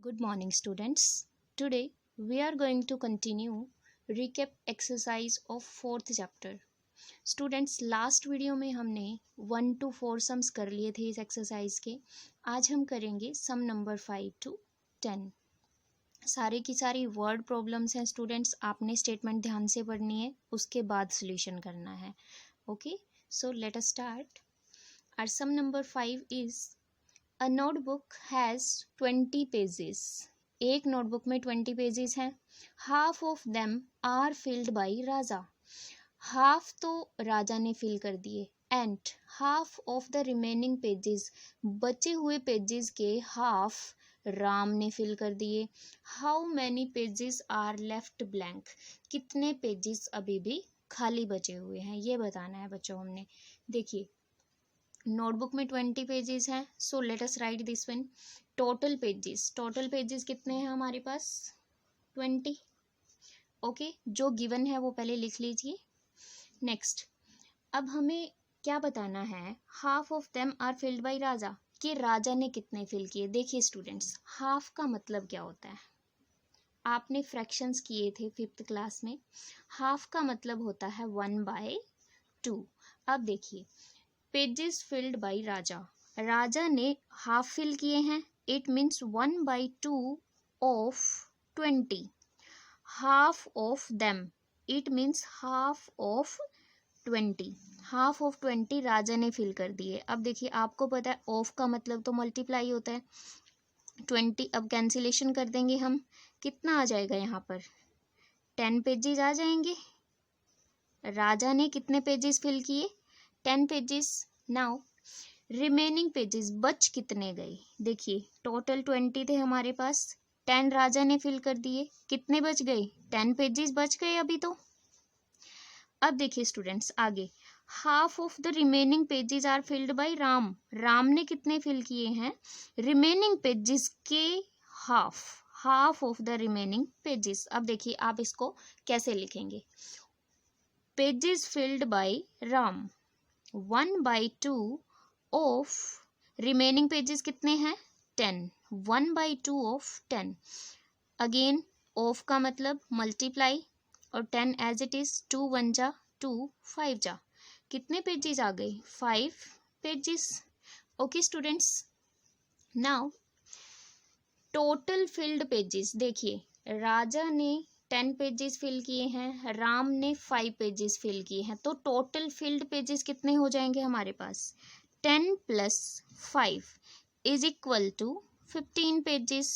Good morning, students. Today we are going to continue recap exercise of fourth chapter. Students, last video में हमने 1 to 4 sums कर लिए थे इस exercise के. आज हम करेंगे सम नंबर 5 to 10. सारी की सारी वर्ड प्रॉब्लम्स हैं स्टूडेंट्स. आपने स्टेटमेंट ध्यान से पढ़नी है, उसके बाद सोल्यूशन करना है. Okay, so let us start. Our sum number 5 is A notebook has 20 pages. एक नोटबुक में 20 पेजेस हैं. Half of them are filled by Raja. Half तो राजा ने फिल कर दिए. And half of the remaining pages, बचे हुए पेजेस के हाफ राम ने फिल कर दिए. How many pages are left blank? कितने पेजेस अभी भी खाली बचे हुए हैं, ये बताना है बच्चों हमने. देखिए, नोटबुक में 20 पेजेस हैं. सो let us right this one. Total pages कितने हैं हमारे पास? 20. ओके, जो गिवन है वो पहले लिख लीजिए. नेक्स्ट, अब हमें क्या बताना है? Half of them are filled by raja, कि राजा ने कितने फिल किए. देखिए स्टूडेंट्स, हाफ का मतलब क्या होता है? आपने फ्रैक्शंस किए थे 5th क्लास में. हाफ का मतलब होता है 1/2. अब देखिए, पेजेस फिल्ड बाय राजा, राजा ने हाफ फिल किए हैं. It means 1/2 of 20. Half of them, it means half of 20. Half of 20 राजा ने फिल कर दिए. अब देखिए, आपको पता है ऑफ का मतलब तो मल्टीप्लाई होता है. 20 अब कैंसिलेशन कर देंगे हम. कितना आ जाएगा यहाँ पर? 10 पेजेस आ जाएंगे. राजा ने कितने पेजेस फिल किए? 10 पेजेस. नाउ रिमेनिंग पेजेस बच कितने गए? देखिए, टोटल 20 थे हमारे पास. 10 राजा ने फिल कर दिए. कितने बच गए? 10 पेजेस बच गए अभी तो. अब देखिए स्टूडेंट्स, आगे half of the remaining pages are filled by Ram. Ram ने कितने फिल किए हैं? रिमेनिंग पेजेस के half of the remaining pages. अब देखिए, आप इसको कैसे लिखेंगे? Pages filled by Ram, 1/2 of remaining pages कितने हैं? 10. 1/2 ऑफ 10. अगेन ऑफ का मतलब मल्टीप्लाई, और 10 एज इट इज. 2 1 जा 2, 5 जा. कितने पेजेस आ गए? 5 pages. Okay students, now total field pages. देखिए, राजा ने 10 पेजेस फिल किए हैं, राम ने 5 पेजेस फिल किए हैं. तो टोटल फिल्ड पेजेस कितने हो जाएंगे हमारे पास? 10 + 5 is equal to 15 pages.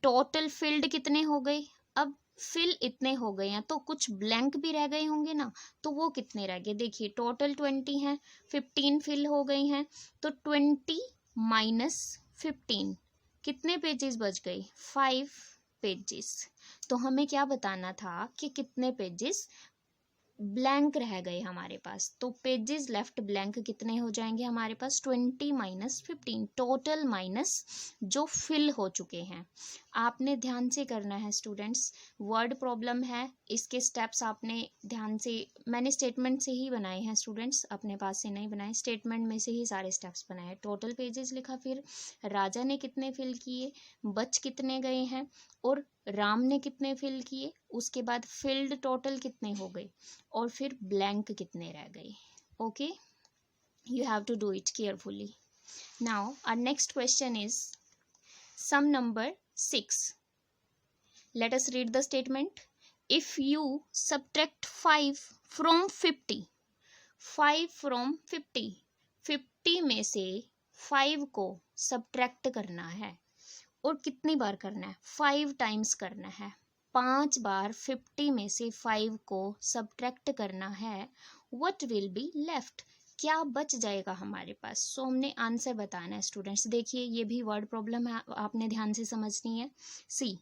Total filled कितने हो गए? अब फिल इतने हो गए हैं तो कुछ ब्लैंक भी रह गए होंगे ना, तो वो कितने रह गए? देखिए, टोटल 20 हैं, 15 फिल हो गई हैं, तो 20 - 15 कितने पेजेस बच गए? 5 पेजेस. तो हमें क्या बताना था कि कितने पेजेस ब्लैंक रह गए हमारे पास. तो पेजेस लेफ्ट ब्लैंक कितने हो जाएंगे हमारे पास? 20 - 15, टोटल माइनस जो फिल हो चुके हैं. आपने ध्यान से करना है स्टूडेंट्स. वर्ड प्रॉब्लम है, इसके स्टेप्स आपने ध्यान से, मैंने स्टेटमेंट से ही बनाए हैं स्टूडेंट्स, अपने पास से नहीं बनाए, स्टेटमेंट में से ही सारे स्टेप्स बनाए. टोटल पेजेस लिखा, फिर राजा ने कितने फिल किए, बच कितने गए हैं, और राम ने कितने फिल किए, उसके बाद फिल्ड टोटल कितने हो गए, और फिर ब्लैंक कितने रह गए. Okay, you have to do it carefully. Now our next question is sum number 6. Let us read the statement. If you subtract 5 from 50, 5 from 50, 50 में से 5 को सब्ट्रैक्ट करना है, और कितनी बार करना है? 5 टाइम्स करना है. 5 बार 50 में से 5 को सब्ट्रैक्ट करना है. What will be left? क्या बच जाएगा हमारे पास? सो हमने आंसर बताना है स्टूडेंट्स. देखिए, ये भी वर्ड प्रॉब्लम है, आपने ध्यान से समझनी है. सी,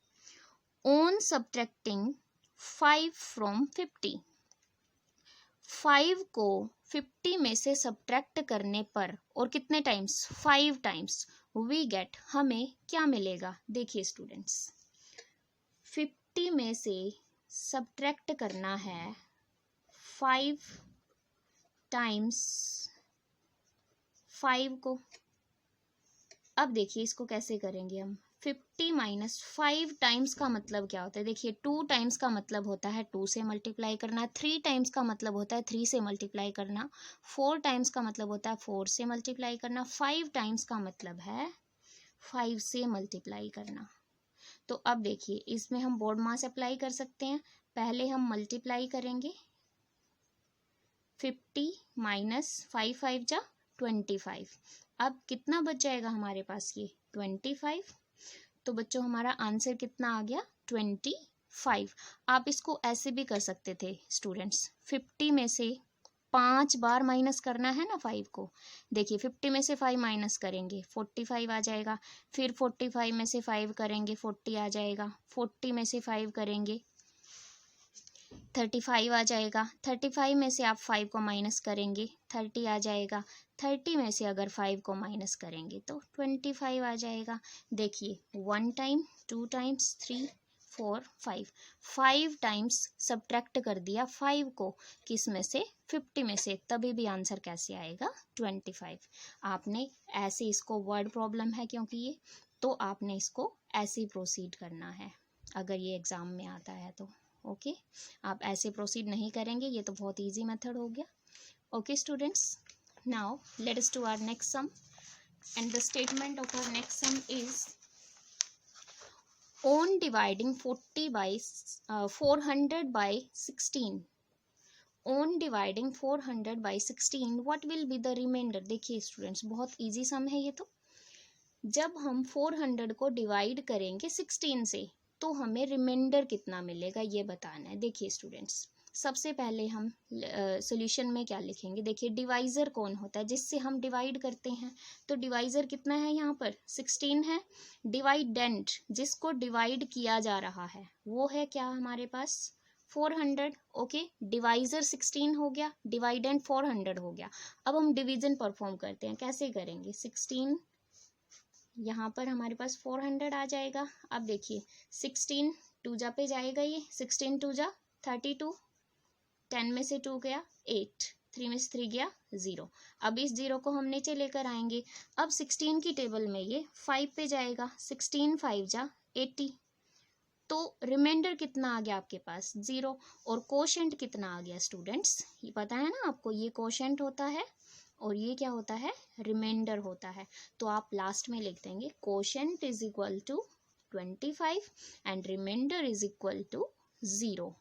ऑन सब्ट्रैक्टिंग 5 फ्रॉम 50, 5 को 50 में से सब्ट्रैक्ट करने पर, और कितने टाइम्स? 5 टाइम्स, वी गेट, हमें क्या मिलेगा? देखिए स्टूडेंट्स, 50 में से सब्ट्रैक्ट करना है 5 टाइम्स 5 को. अब देखिए इसको कैसे करेंगे हम. 50 माइनस 5 टाइम्स का मतलब क्या होता है? देखिए 2 टाइम्स का मतलब होता है 2 से मल्टीप्लाई करना, 3 टाइम्स का मतलब होता है 3 से मल्टीप्लाई करना, 4 टाइम्स का मतलब होता है 4 से मल्टीप्लाई करना, 5 टाइम्स का मतलब है 5 से मल्टीप्लाई करना। तो अब देखिए इसमें हम बोर्ड मास अप्लाई कर सकते हैं। पहले हम मल्टीप्लाई करेंगे, 50 माइनस 5 5 जा 25। अब कितना बच जाएगा हमारे पास? ये 25। तो बच्चों हमारा आंसर कितना आ गया? 25। आप इसको ऐसे भी कर सकते थे स्टूडेंट्स, 50 में से 5 बार माइनस करना है ना 5 को। देखिए 50 में से 5 माइनस करेंगे 45 आ जाएगा, फिर 45 में से 5 करेंगे 40 आ जाएगा, 40 में से 5 करेंगे 35 आ जाएगा, 35 में से आप 5 को माइनस करेंगे 30 आ जाएगा, 30 में से अगर 5 को माइनस करेंगे तो 25 आ जाएगा। देखिए 1 टाइम, 2 टाइम्स, 3 4 5 टाइम्स सब्ट्रैक्ट कर दिया 5 को किस में से? 50 में से, तभी भी आंसर कैसे आएगा? 25। आपने ऐसे, इसको वर्ड प्रॉब्लम है क्योंकि ये, तो आपने इसको ऐसे ही प्रोसीड करना है अगर ये एग्ज़ाम में आता है तो। ओके आप ऐसे प्रोसीड नहीं करेंगे, ये तो बहुत इजी मेथड हो गया। Okay students, now let us to our next sum, and the statement of our next sum is on dividing 40 by 400 by 16, on dividing 400 by 16 what will be the remainder? देखिए students बहुत easy सम है ये तो। जब हम 400 को divide करेंगे 16 से तो हमें रिमाइंडर कितना मिलेगा ये बताना है। देखिए स्टूडेंट्स सबसे पहले हम सॉल्यूशन में क्या लिखेंगे? देखिए डिवाइज़र कौन होता है? जिससे हम डिवाइड करते हैं। तो डिवाइज़र कितना है यहाँ पर? 16 है। डिवाइडेंट जिसको डिवाइड किया जा रहा है वो है क्या हमारे पास? 400। ओके डिवाइज़र 16 हो गया, डिवाइडेंट 400 हो गया। अब हम डिवीजन परफॉर्म करते हैं। कैसे करेंगे? 16 यहाँ पर हमारे पास 400 आ जाएगा। अब देखिए 16 टू जा पे जाएगा, ये 16 टू जा 32, 10 में से 2 गया 8, 3 में से 3 गया 0। अब इस 0 को हम नीचे लेकर आएंगे। अब 16 की टेबल में ये 5 पे जाएगा, 16 5 जा 80। तो रिमाइंडर कितना आ गया आपके पास? 0। और कोशेंट कितना आ गया स्टूडेंट्स? ये पता है ना आपको, ये कोशेंट होता है और ये क्या होता है? रिमाइंडर होता है। तो आप लास्ट में लिख देंगे quotient is equal to 25 and remainder is equal to 0।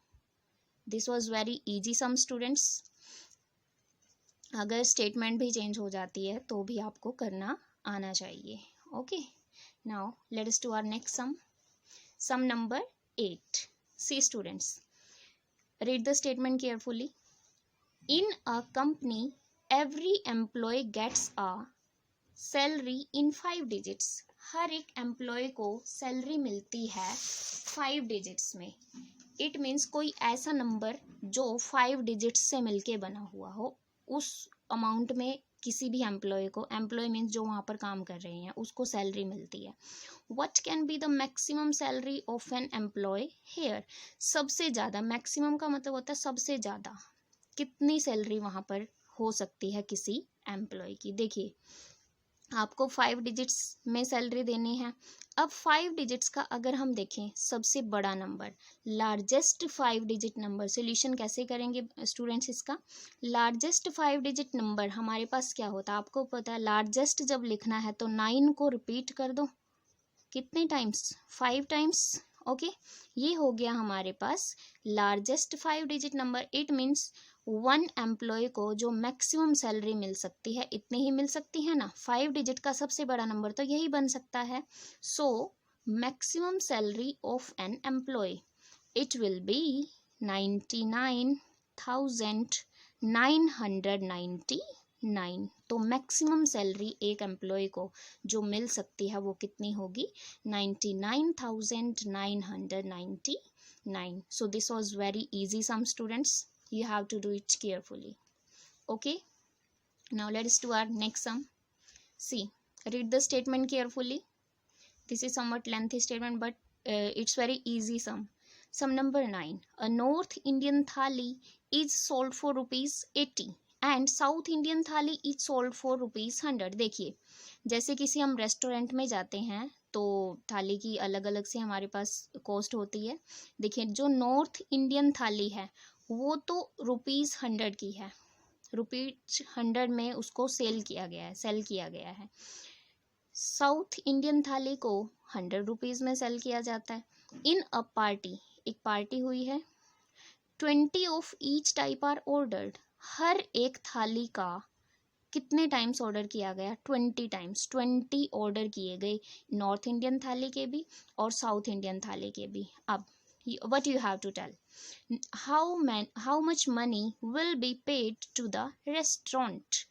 This was very easy sum students. अगर स्टेटमेंट भी चेंज हो जाती है तो भी आपको करना आना चाहिए। Okay now let us to our next sum, sum number 8। See students, read the statement carefully. In a company every employee gets a salary in 5 digits. हर एक एम्प्लॉय को सैलरी मिलती है 5 डिजिट्स में। इट मीन्स कोई ऐसा number जो 5 digits से मिलके बना हुआ हो, उस अमाउंट में किसी भी एम्प्लॉय को, एम्प्लॉय मीन्स जो वहाँ पर काम कर रहे हैं, उसको सैलरी मिलती है। What can be the maximum salary of an employee here? सबसे ज़्यादा, मैक्सिमम का मतलब होता है सबसे ज़्यादा, कितनी सैलरी वहाँ पर हो सकती है किसी एम्प्लॉय की। देखिए आपको 5 डिजिट्स में सैलरी देनी है। अब 5 डिजिट्स का अगर हम देखें सबसे बड़ा number, largest 5 digit number, solution कैसे करेंगे स्टूडेंट्स इसका? लार्जेस्ट 5 डिजिट नंबर हमारे पास क्या होता है आपको पता है? लार्जेस्ट जब लिखना है तो 9 को रिपीट कर दो, कितने टाइम्स? 5 टाइम्स। ओके ये हो गया हमारे पास largest 5 digit number. It means one employ को जो मैक्सिमम सैलरी मिल सकती है इतनी ही मिल सकती है ना। 5 डिजिट का सबसे बड़ा नंबर तो यही बन सकता है। So maximum salary of an employee it will be 99,999। तो मैक्सिमम सैलरी एक एम्प्लॉय को जो मिल सकती है वो कितनी होगी? 99,999। So this was very easy sum students, you have to do it carefully. Okay now let's do our next sum. See, read the statement carefully. This is somewhat lengthy statement but it's very easy sum. Sum number 9, a North Indian thali is sold for ₹80 and South Indian thali is sold for ₹100. देखिए जैसे किसी हम restaurant में जाते हैं तो थाली की अलग अलग से हमारे पास कॉस्ट होती है। देखिए जो नॉर्थ इंडियन थाली है वो तो ₹100 की है, ₹100 में उसको सेल किया गया है। साउथ इंडियन थाली को ₹100 में सेल किया जाता है। इन अ पार्टी, एक पार्टी हुई है, 20 of each type are ordered, हर एक थाली का कितने टाइम्स ऑर्डर किया गया? 20 टाइम्स, 20 ऑर्डर किए गए नॉर्थ इंडियन थाली के भी और साउथ इंडियन थाली के भी। अब what you have to tell, how much money will be paid to the restaurant,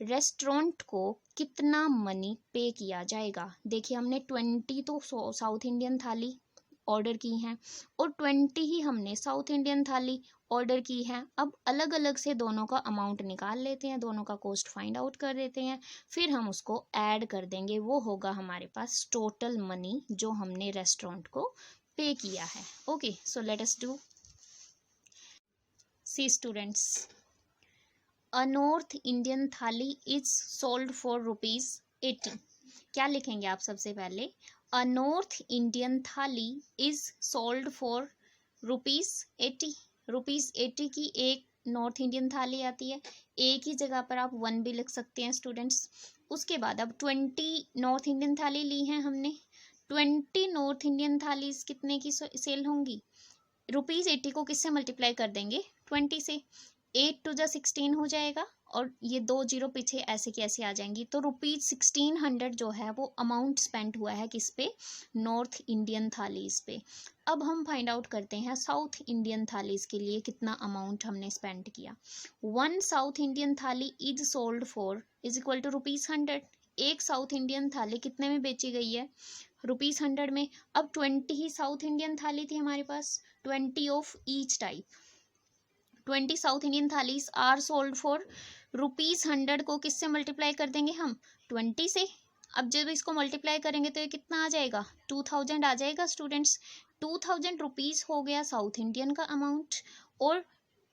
restaurant को कितना मनी पे किया जाएगा। देखिए हमने 20 तो साउथ इंडियन थाली ऑर्डर की हैं और 20 ही हमने साउथ इंडियन थाली ऑर्डर की है। अब अलग अलग से दोनों का अमाउंट निकाल लेते हैं, दोनों का कॉस्ट फाइंड आउट कर देते हैं, फिर हम उसको ऐड कर देंगे। वो होगा हमारे पास टोटल मनी जो हमने रेस्टोरेंट को पे किया है। Okay, so let us do. See students, a North Indian thali is sold for ₹80। क्या लिखेंगे आप सबसे पहले? A North Indian thali is sold for ₹80। ₹80 की एक नॉर्थ इंडियन थाली आती है। एक ही जगह पर आप 1 भी लिख सकते हैं स्टूडेंट्स। उसके बाद अब 20 नॉर्थ इंडियन थाली ली हैं हमने। 20 नॉर्थ इंडियन थाली कितने की सेल होंगी? ₹80 को किससे मल्टीप्लाई कर देंगे? 20 से। 8 टू जा 16 हो जाएगा और ये 2 जीरो पीछे ऐसे की ऐसे आ जाएंगी। तो ₹1600 जो है वो अमाउंट स्पेंड हुआ है किस पे? नॉर्थ इंडियन थालीज पे। अब हम फाइंड आउट करते हैं साउथ इंडियन थालीज के लिए कितना अमाउंट हमने स्पेंड किया। 1 South Indian thali is sold for is equal to ₹100। एक साउथ इंडियन थाली कितने में बेची गई है? ₹100 में। अब 20 ही साउथ इंडियन थाली थी हमारे पास, 20 of each type. 20 South Indian thalis are sold for ₹100 को किससे मल्टीप्लाई कर देंगे हम? 20 से। अब जब इसको मल्टीप्लाई करेंगे तो ये कितना आ जाएगा? 2000 आ जाएगा स्टूडेंट्स। 2000 रुपीज हो गया साउथ इंडियन का अमाउंट और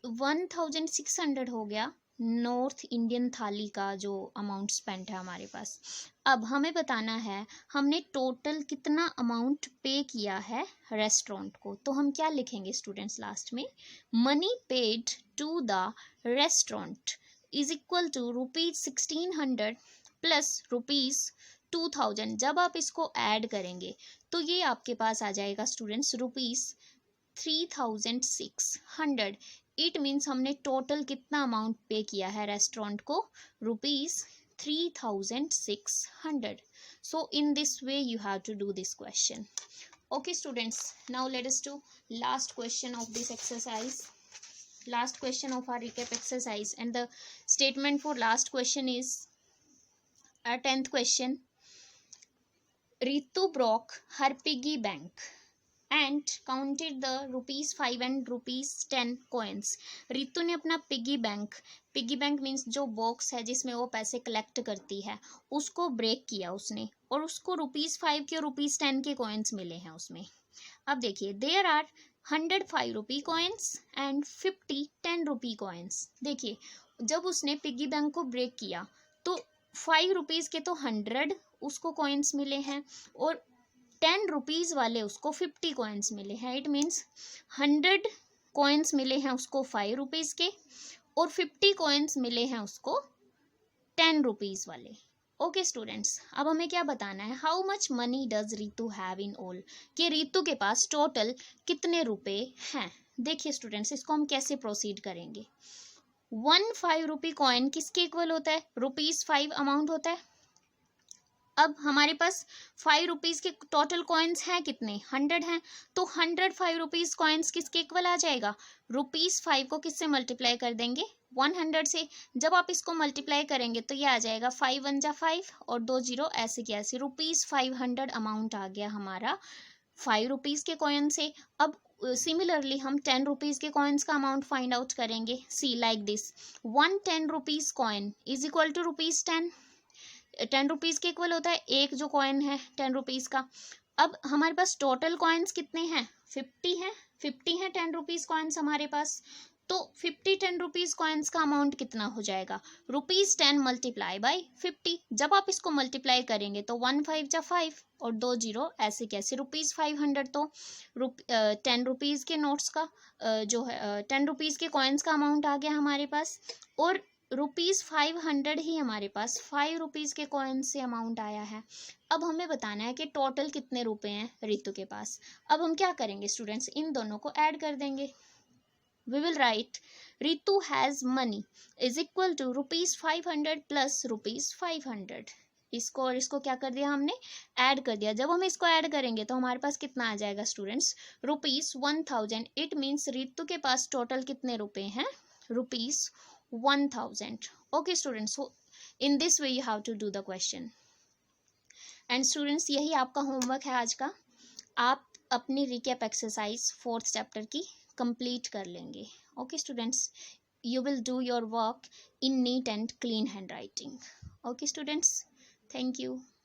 1600 हो गया नॉर्थ इंडियन थाली का जो अमाउंट स्पेंड है हमारे पास। अब हमें बताना है हमने टोटल कितना अमाउंट पे किया है रेस्टोरेंट को। तो हम क्या लिखेंगे स्टूडेंट्स लास्ट में? Money paid to the restaurant is equal to ₹1600 plus ₹2000। जब आप इसको ऐड करेंगे तो ये आपके पास आ जाएगा स्टूडेंट्स ₹3600। इट मीन्स हमने टोटल कितना अमाउंट पे किया है रेस्टोरेंट को? ₹3600। So in this way you have to do this question. Okay students, now let us do last question of this exercise, last question of our recap exercise, and the statement for last question is our 10th question. Ritu broke her piggy bank and counted the ₹5 and ₹10 coins. Ritu ने अपना piggy bank means जो box है जिसमें वो पैसे collect करती है उसको ब्रेक किया उसने और उसको ₹5 के और ₹10 के कॉइन्स मिले हैं उसमें। अब देखिए there are 100 ₹5 coins and 50 ₹10 coins. देखिए जब उसने पिगी बैंक को ब्रेक किया तो ₹5 के तो 100 उसको कॉइन्स मिले हैं और ₹10 वाले उसको 50 कॉइन्स मिले हैं। इट मीन्स 100 कॉइन्स मिले हैं उसको ₹5 के और 50 कॉइन्स मिले हैं उसको ₹10 वाले। ओके स्टूडेंट्स, अब हमें क्या बताना है? How much money does Ritu have in all, कि रितु के पास टोटल कितने रुपए हैं। देखिए स्टूडेंट्स इसको हम कैसे प्रोसीड करेंगे। 1 ₹5 कॉइन किसके इक्वल होता है? ₹5 अमाउंट होता है। अब हमारे पास ₹5 के टोटल कॉइन्स हैं कितने? 100 हैं। तो 100 ₹5 कॉइन्स किसके इक्वल आ जाएगा? ₹5 को किससे मल्टीप्लाई कर देंगे? 100 से। जब आप इसको मल्टीप्लाई करेंगे तो ये आ जाएगा 5 1 जा 5 और 2 जीरो ऐसे की ऐसे। ₹500 अमाउंट आ गया हमारा ₹5 के कॉइन से। अब सिमिलरली हम ₹10 के कॉइन्स का अमाउंट फाइंड आउट करेंगे। See like this, 1 ₹10 coin is equal to ₹10। ₹10 के इक्वल होता है एक जो कॉइन है ₹10 का। अब हमारे पास टोटल कॉइन्स कितने हैं? 50 हैं। 50 हैं ₹10 कॉइन्स हमारे पास। तो 50 10 रुपीज़ कॉइन्स का अमाउंट कितना हो जाएगा, ₹10 मल्टीप्लाई बाई 50। जब आप इसको मल्टीप्लाई करेंगे तो 1 5 जा 5 और 2 0 ऐसे कैसे, ₹500। तो 10 रुपीज़ के नोट्स का जो है 10 रुपीज़ के कॉइन्स का अमाउंट आ गया हमारे पास, और ₹500 ही हमारे पास 5 रुपीज़ के कॉइन से अमाउंट आया है। अब हमें बताना है कि टोटल कितने रुपए हैं रितु के पास। अब हम क्या करेंगे स्टूडेंट्स, इन दोनों को ऐड कर देंगे। We will write Ritu has money is equal to ₹500 plus ₹500। इसको और इसको क्या कर दिया हमने, ऐड कर दिया। जब हम इसको ऐड करेंगे तो हमारे पास कितना आ जाएगा स्टूडेंट्स, ₹1000। इट मीन्स रितु के पास टोटल कितने रुपए हैं, ₹1000। Okay students, so in this way you have to do the question. And students यही आपका होमवर्क है आज का। आप अपनी रिकैप एक्सरसाइज 4th चैप्टर की कंप्लीट कर लेंगे। Okay students, you will do your work in neat and clean handwriting. Okay students, thank you.